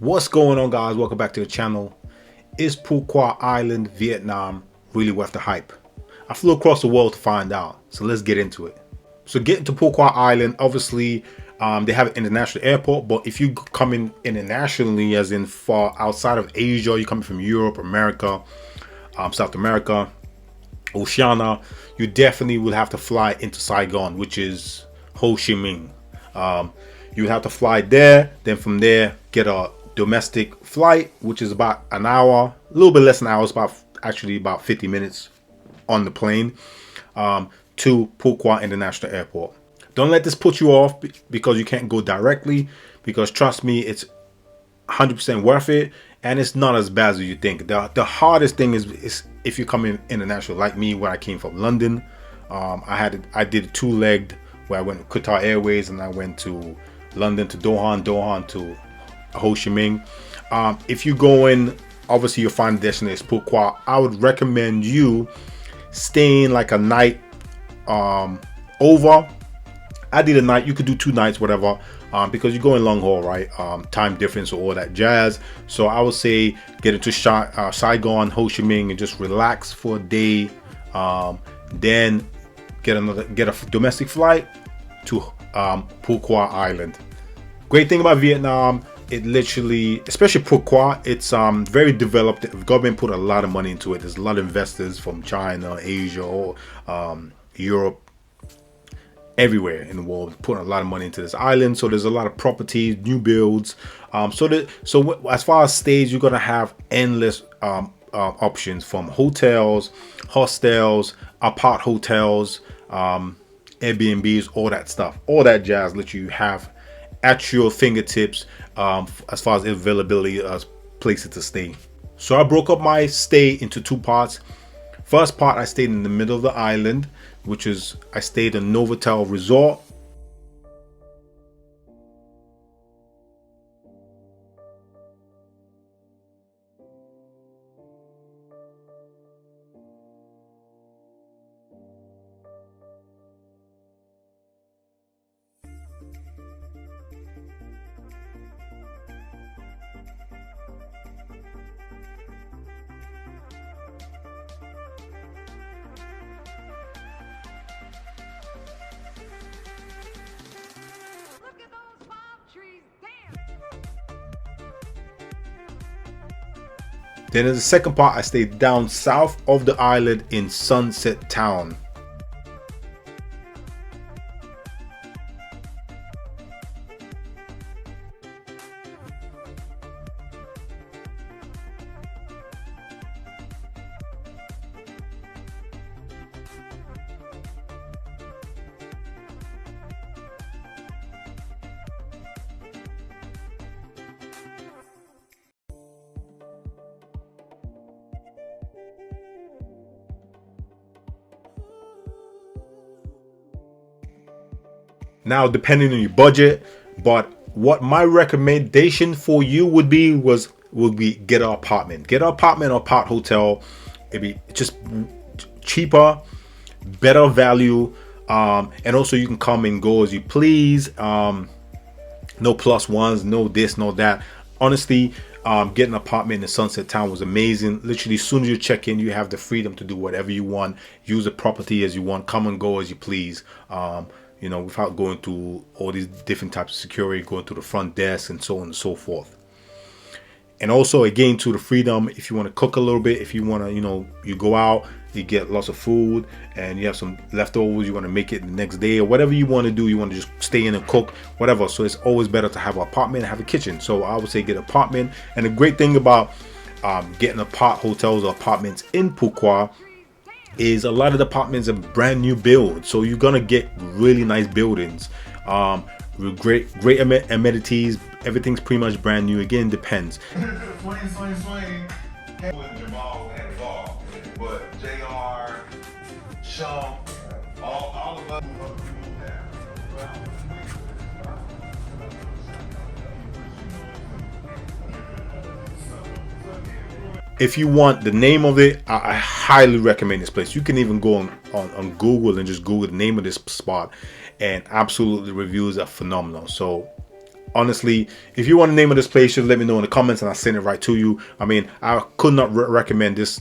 What's going on, guys? Welcome back to the channel. Is Phu Quoc Island Vietnam really worth the hype? I flew across the world to find out, so let's get into it. So getting to Phu Quoc Island, obviously they have an international airport, but if you come in internationally, as in far outside of Asia, you're coming from Europe, America, South America, Oceania, you definitely will have to fly into Saigon, which is Ho Chi Minh. You would have to fly there, then from there get a domestic flight, which is about an hour, a little bit less than an hour. It's about 50 minutes on the plane to Phu Quoc International Airport. Don't let this put you off because you can't go directly, because trust me, it's 100% worth it, and it's not as bad as you think. The hardest thing is if you come in international, like me, where I came from London. I did a two-legged where I went to Qatar Airways, and I went to London to Doha to Ho Chi Minh. If you go in, obviously your final destination is Phu Quoc. I would recommend you staying like a night over. I did a night. You could do 2 nights, whatever, because you're going long haul, right? Time difference or all that jazz. So I would say get into Saigon, Ho Chi Minh, and just relax for a day. Then get a domestic flight to Phu Quoc Island. Great thing about Vietnam, it literally, especially Phu Quoc, it's very developed. The government put a lot of money into it. There's a lot of investors from China, Asia, or Europe, everywhere in the world putting a lot of money into this island. So there's a lot of properties, new builds. So as far as stays, you're gonna have endless options, from hotels, hostels, apart hotels, Airbnbs, all that stuff, all that jazz. Literally, you have at your fingertips as far as availability as places to stay. So I broke up my stay into 2 parts. First part, I stayed in the middle of the island, which is I stayed in Novotel Resort. Then in the second part, I stayed down south of the island in Sunset Town. Now, depending on your budget, but what my recommendation for you would be get an apartment. Get an apartment or part hotel. It'd be just cheaper, better value, and also you can come and go as you please. No plus ones, no this, no that. Honestly, getting an apartment in Sunset Town was amazing. Literally, as soon as you check in, you have the freedom to do whatever you want, use the property as you want, come and go as you please. You know, without going through all these different types of security, going to the front desk and so on and so forth. And also, again, to the freedom, if you want to cook a little bit, if you want to, you know, you go out, you get lots of food and you have some leftovers, you want to make it the next day or whatever you want to do, you want to just stay in and cook, whatever. So it's always better to have an apartment and have a kitchen. So I would say get an apartment. And the great thing about getting hotels or apartments in Phu Quoc is a lot of the apartments are brand new builds, so you're gonna get really nice buildings with great amenities. Everything's pretty much brand new. Again, depends. But JR, Sean, all of us. If you want the name of it, I highly recommend this place. You can even go on Google and just Google the name of this spot, and absolutely reviews are phenomenal. So Honestly, if you want the name of this place, just let me know in the comments and I'll send it right to you. I mean, I could not recommend this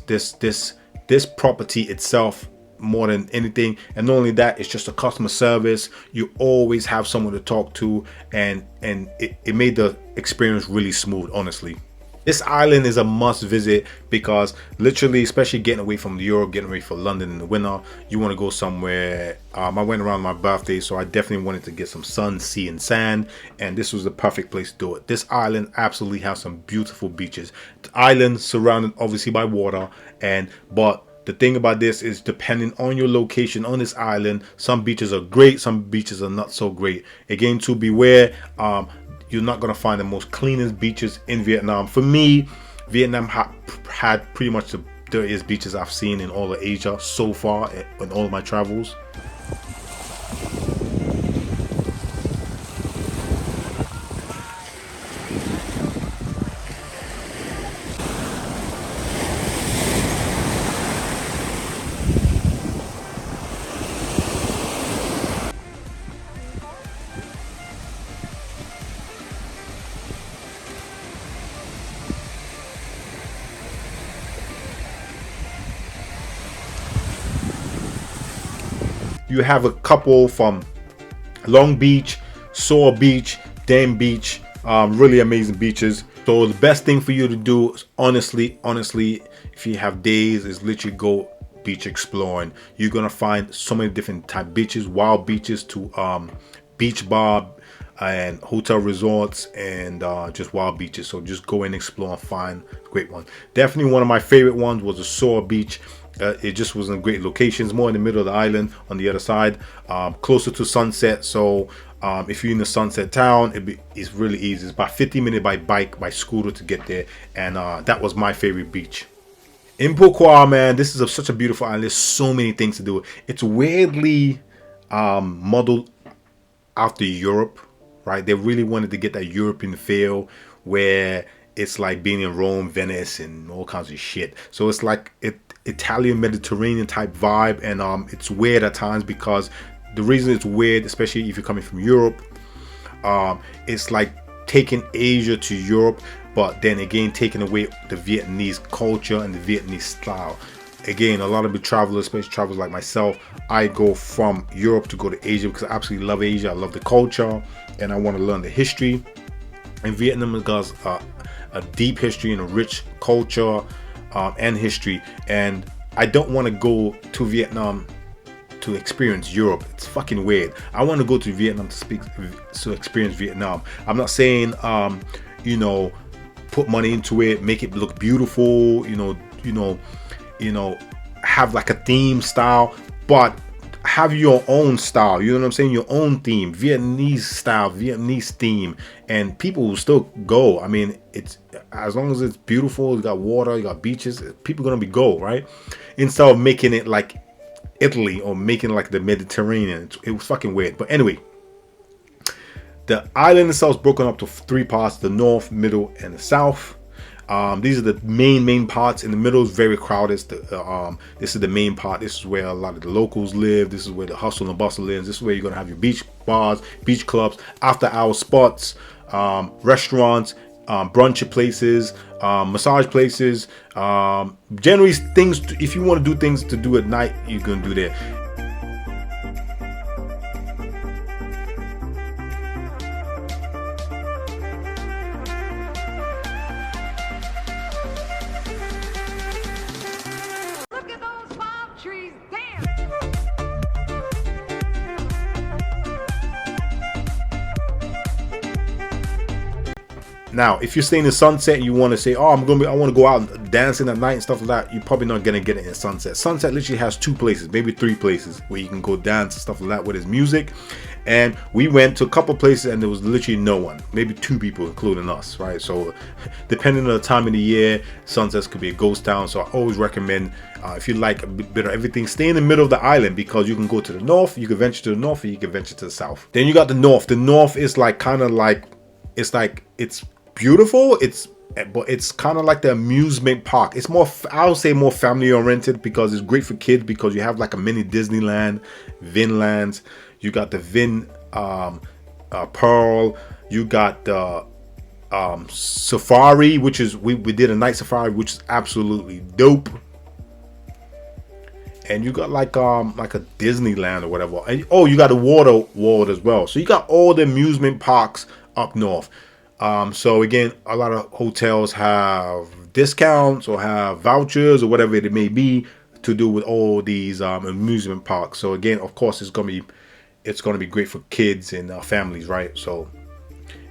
property itself more than anything. And not only that, it's just a customer service. You always have someone to talk to, and it made the experience really smooth, honestly. This island is a must visit because literally, especially getting away from Europe, getting away from London in the winter, you want to go somewhere. I went around my birthday, so I definitely wanted to get some sun, sea, and sand, and this was the perfect place to do it. This island absolutely has some beautiful beaches. The island surrounded obviously by water, but the thing about this is, depending on your location on this island, some beaches are great, some beaches are not so great. Again, to beware, you're not going to find the most cleanest beaches in Vietnam. For me, Vietnam had pretty much the dirtiest beaches I've seen in all of Asia so far in all of my travels. You have a couple from Long Beach, Soar Beach, Dam Beach, really amazing beaches. So the best thing for you to do is honestly, if you have days, is literally go beach exploring. You're gonna find so many different type beaches, wild beaches to beach bar and hotel resorts, and just wild beaches. So just go and explore and find great ones. Definitely one of my favorite ones was the Soar Beach. It just was in great locations, more in the middle of the island on the other side, closer to sunset. So if you're in the sunset town, it's really easy. It's about 50 minutes by bike, by scooter to get there, and that was my favorite beach. In Phu Quoc, man, this is such a beautiful island. There's so many things to do. It's weirdly modeled after Europe, right? They really wanted to get that European feel where it's like being in Rome, Venice, and all kinds of shit. So it's like Italian Mediterranean type vibe, and it's weird at times because the reason it's weird, especially if you're coming from Europe, it's like taking Asia to Europe, but then again taking away the Vietnamese culture and the Vietnamese style. Again, a lot of the travelers, especially travelers like myself, I go from Europe to go to Asia because I absolutely love Asia. I love the culture and I want to learn the history. And Vietnam has a deep history and a rich culture and history, and I don't want to go to Vietnam to experience Europe. It's fucking weird. I want to go to Vietnam to experience Vietnam. I'm not saying you know, put money into it, make it look beautiful, you know, have like a theme style, but have your own style, you know what I'm saying, your own theme, Vietnamese style, Vietnamese theme, and people will still go. I mean, it's as long as it's beautiful, you got water, you got beaches, people are gonna go, right? Instead of making it like Italy or making like the Mediterranean. It was fucking weird. But anyway, the island itself is broken up to 3 parts: the north, middle, and the south. These are the main parts. In the middle is very crowded. This is the main part. This is where a lot of the locals live. This is where the hustle and bustle is. This is where you're gonna have your beach bars, beach clubs, after hour spots, restaurants, brunch places, massage places, generally things if you want to do things to do at night, you're gonna do there. Now, if you're staying in Sunset and you want to say, oh, I want to go out and dancing at night and stuff like that, you're probably not going to get it in Sunset. Sunset literally has 2 places, maybe 3 places where you can go dance and stuff like that with his music. And we went to a couple places and there was literally no one, maybe 2 people, including us, right? So depending on the time of the year, Sunsets could be a ghost town. So I always recommend, if you like a bit of everything, stay in the middle of the island, because you can go to the north, you can venture to the north, or you can venture to the south. Then you got the north. The north is like kind of like, it's beautiful, but it's kind of like the amusement park. It's more, I would say, more family oriented, because it's great for kids, because you have like a mini Disneyland, Vinlands. You got the Pearl, You got the safari, which is we did a night safari, which is absolutely dope. And you got like a Disneyland or whatever. And oh, you got a water world as well. So you got all the amusement parks up north. So again, a lot of hotels have discounts or have vouchers or whatever it may be to do with all these amusement parks. So again, of course, it's gonna be great for kids and families, right? So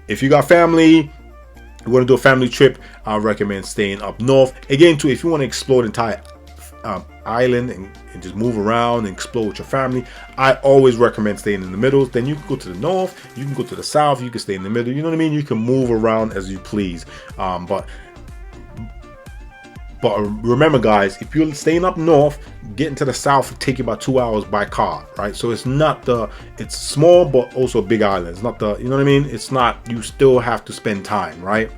if you got family, you want to do a family trip, I recommend staying up north. Again, too, if you want to explore the entire island and just move around and explore with your family, I always recommend staying in the middle. Then you can go to the north, you can go to the south, you can stay in the middle. You know what I mean? You can move around as you please. But remember, guys, if you're staying up north, getting to the south will take you about 2 hours by car, right? So it's small, but also a big island. It's not you know what I mean? It's not, you still have to spend time, right?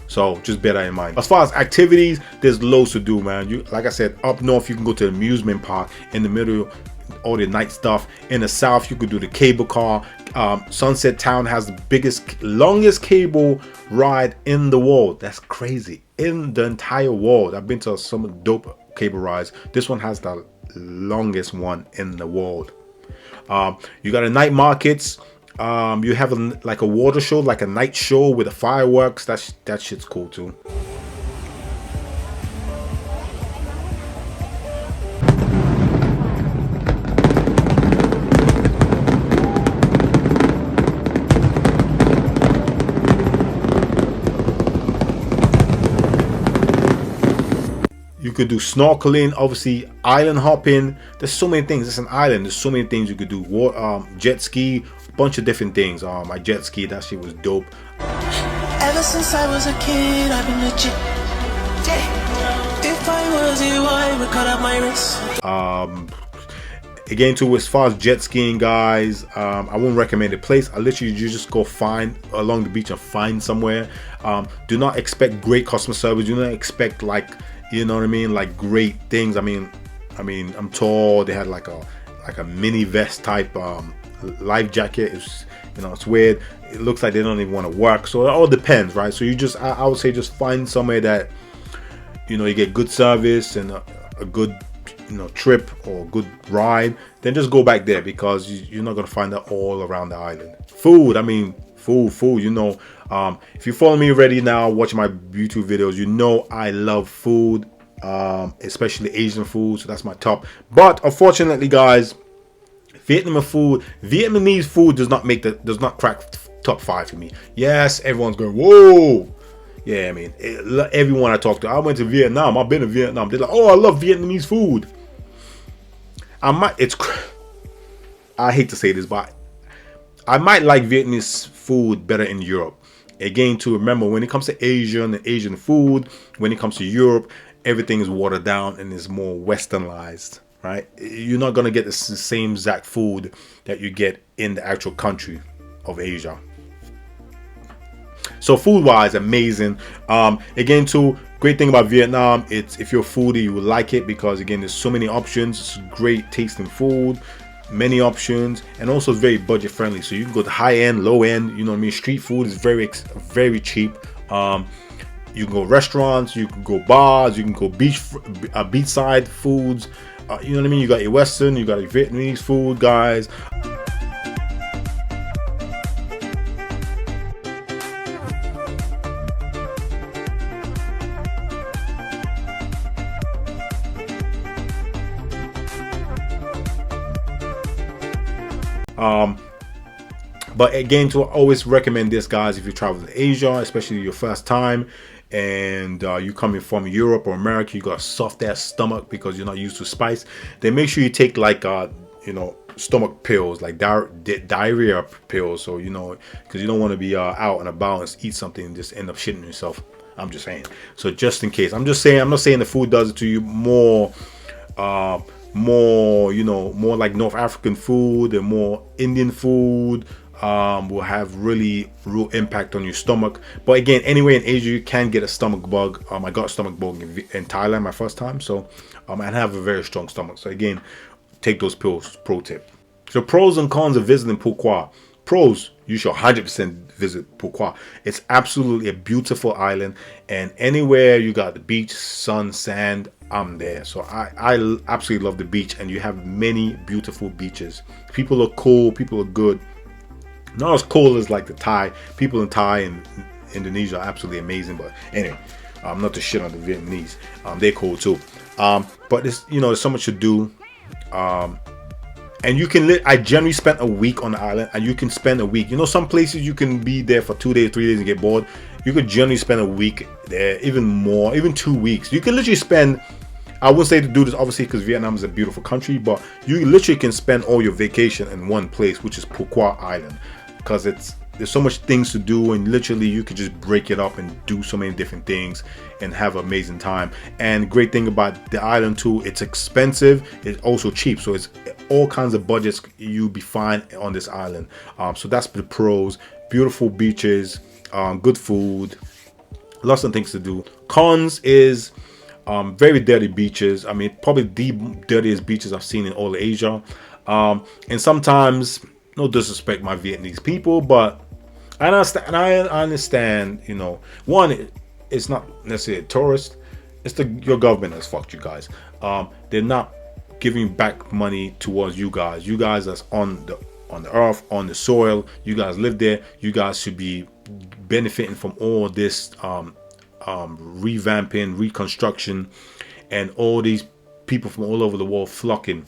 So just bear that in mind. As far as activities, there's loads to do, man. Like I said, up north, you can go to the amusement park. In the middle, all the night stuff. In the south, you could do the cable car. Sunset Town has the longest cable ride in the world. That's crazy. In the entire world. I've been to some dope cable rides. This one has the longest one in the world. You got the night markets. You have like a water show, like a night show with the fireworks. That shit's cool too. You could do snorkeling, obviously island hopping. There's so many things. It's an island. There's so many things you could do. Jet ski, bunch of different things. I jet ski. That shit was dope. Ever since I was a kid, I've been legit. If I was you, I would cut up my wrist. Again, too, as far as jet skiing, guys, I won't recommend a place. I literally, you just go find along the beach and find somewhere. Do not expect great customer service. Do not expect like, you know what I mean, like great things. I mean, I'm told they had like a mini vest type life jacket. It's, you know, it's weird. It looks like they don't even want to work. So it all depends, right? So you just, I would say, just find somewhere that, you know, you get good service and a good, you know, trip or good ride. Then just go back there, because you're not gonna find that all around the island. Food, I mean, food. You know, if you follow me already now, watching my YouTube videos, you know I love food, especially Asian food. So that's my top. But unfortunately, guys, Vietnamese food does not crack top 5 for me. Yes, everyone's going, whoa. Yeah, I mean, everyone I talk to, I went to Vietnam. I've been to Vietnam. They're like, oh, I love Vietnamese food. I hate to say this, but I might like Vietnamese food better in Europe. Again, to remember, when it comes to Asian food, when it comes to Europe, everything is watered down and is more westernized, right? You're not gonna get the same exact food that you get in the actual country of Asia. So food wise, amazing. Again, too, great thing about Vietnam, it's, if you're a foodie, you will like it, because again, there's so many options. It's great tasting food, many options, and also it's very budget friendly. So you can go to high end, low end, you know what I mean. Street food is very cheap. You can go restaurants, you can go bars, you can go beachside foods. You know what I mean. You got your Western, you got your Vietnamese food, guys. But again, to always recommend this, guys, if you travel to Asia, especially your first time, and you coming from Europe or America, you got a soft ass stomach because you're not used to spice, then make sure you take like you know, stomach pills, like diarrhea pills. So, you know, because you don't want to be out and about and eat something and just end up shitting yourself. I'm just saying. So just in case, I'm not saying the food does it to you. More, you know, more like North African food and more Indian food will have real impact on your stomach. But again, anywhere in Asia, you can get a stomach bug. I got a stomach bug in Thailand my first time. So I have a very strong stomach. So again, take those pills. Pro tip. So pros and cons of visiting Phu Quoc. Pros, you should 100% visit Phu Quoc. It's absolutely a beautiful island, and anywhere you got the beach, sun, sand, I'm there. So I absolutely love the beach, and you have many beautiful beaches. People are cool, people are good. Not as cool as like the Thai. People in Thai and Indonesia are absolutely amazing, but anyway, not to shit on the Vietnamese. They're cool too. But it's, you know, there's so much to do. And you can I generally spent a week on the island, and you can spend a week. You know, some places you can be there for 2 days, 3 days and get bored. You could generally spend a week there, even more, even 2 weeks. You can literally spend, I wouldn't say to do this obviously because Vietnam is a beautiful country, but you literally can spend all your vacation in one place, which is Phu Quoc Island, because there's so much things to do, and literally you could just break it up and do so many different things and have an amazing time. And great thing about the island too, it's expensive, it's also cheap, so it's all kinds of budgets. You'll be fine on this island. So that's the pros. Beautiful beaches, good food, lots of things to do. Cons is very dirty beaches. I mean, probably the dirtiest beaches I've seen in all of Asia. And sometimes, no disrespect my Vietnamese people, but I understand, you know, one, it's not necessarily a tourist, it's your government has fucked you guys. They're not giving back money towards you guys. You guys that's on the earth, on the soil, you guys live there, you guys should be benefiting from all this revamping, reconstruction, and all these people from all over the world flocking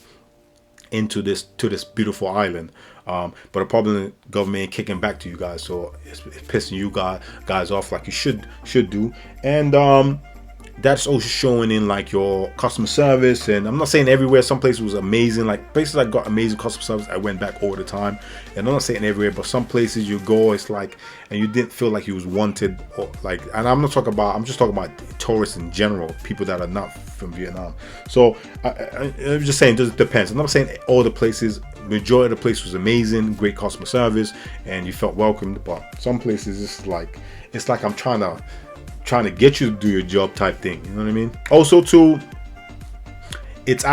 into this beautiful island. But the problem, the government ain't kicking back to you guys, so it's pissing you guys off like you should do. And that's also showing in like your customer service. And I'm not saying everywhere, some places was amazing, like places I got amazing customer service, I went back all the time. And I'm not saying everywhere, but some places you go, it's like, and you didn't feel like you was wanted, or like, and I'm just talking about tourists in general, people that are not from Vietnam. So I'm just saying, it depends. I'm not saying all the places, majority of the place was amazing, great customer service, and you felt welcomed. But some places it's like I'm trying to get you to do your job type thing, you know what I mean? Also too, it's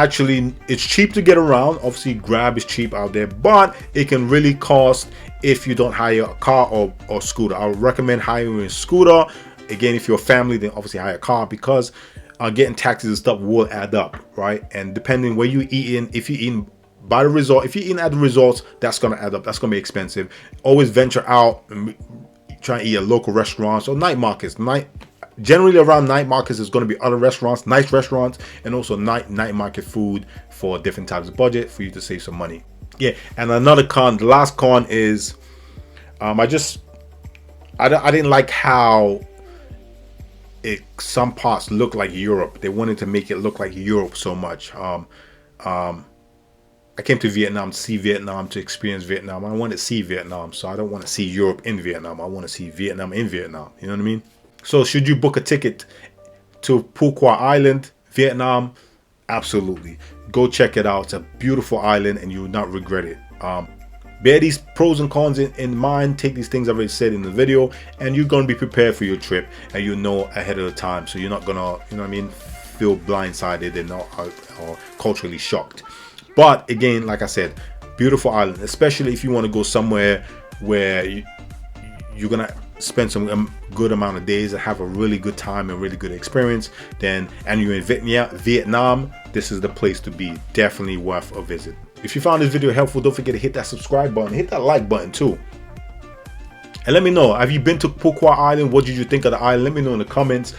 cheap to get around. Obviously Grab is cheap out there, but it can really cost if you don't hire a car or scooter. I would recommend hiring a scooter. Again, if you're a family, then obviously hire a car, because getting taxis and stuff will add up, right? And depending where you eating, if you're eating by the resort, if you're eating at the resorts, that's gonna add up, that's gonna be expensive. Always venture out and try and eat at local restaurants or night markets. Generally around night markets is going to be other restaurants, nice restaurants, and also night market food for different types of budget for you to save some money. Yeah, and another con, the last con is I didn't like how some parts look like Europe. They wanted to make it look like Europe so much. I came to Vietnam to see Vietnam, to experience Vietnam. I want to see Vietnam, so I don't want to see Europe in Vietnam. I want to see Vietnam in Vietnam. You know what I mean? So should you book a ticket to Phu Quoc Island, Vietnam? Absolutely. Go check it out. It's a beautiful island and you will not regret it. Bear these pros and cons in mind. Take these things I've already said in the video, and you're going to be prepared for your trip, and you know ahead of the time. So you're not going to, you know what I mean, feel blindsided and not or culturally shocked. But again, like I said, beautiful island, especially if you want to go somewhere where you're going to spend some good amount of days and have a really good time and really good experience, and you're in Vietnam, this is the place to be. Definitely worth a visit. If you found this video helpful, don't forget to hit that subscribe button, hit that like button too, and let me know, have you been to Phu Quoc Island? What did you think of the island? Let me know in the comments.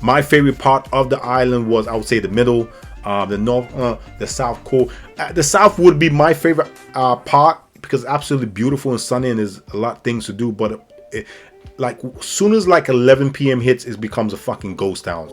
My favorite part of the island was, I would say, the middle. The north, the south, cool. The south would be my favorite part, because it's absolutely beautiful and sunny, and there's a lot of things to do. But like soon as like 11 p.m. hits, it becomes a fucking ghost town.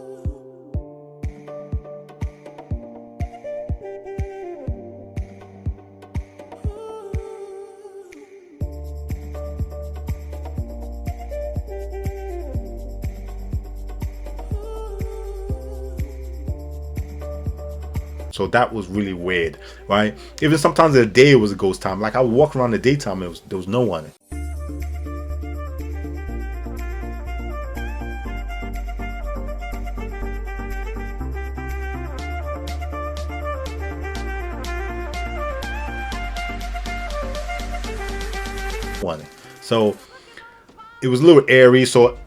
So that was really weird, right? Even sometimes in the day it was a ghost town. Like I would walk around the daytime, there was no one. One. So it was a little airy. So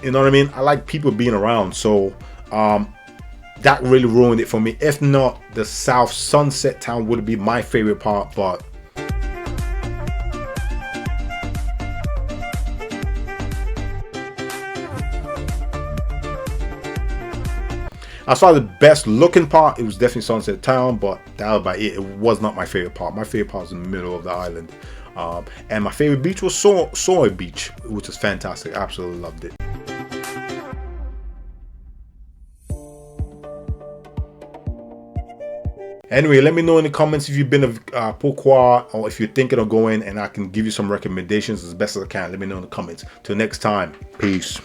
you know what I mean. I like people being around. So that really ruined it for me. If not, the South Sunset Town would be my favorite part, but as far as the best looking part, it was definitely Sunset Town, but that was about it. It was not my favorite part. My favorite part was in the middle of the island. And my favorite beach was Soy Beach, which is fantastic. I absolutely loved it. Anyway, let me know in the comments if you've been to Phu Quoc or if you're thinking of going, and I can give you some recommendations as best as I can. Let me know in the comments. Till next time, peace.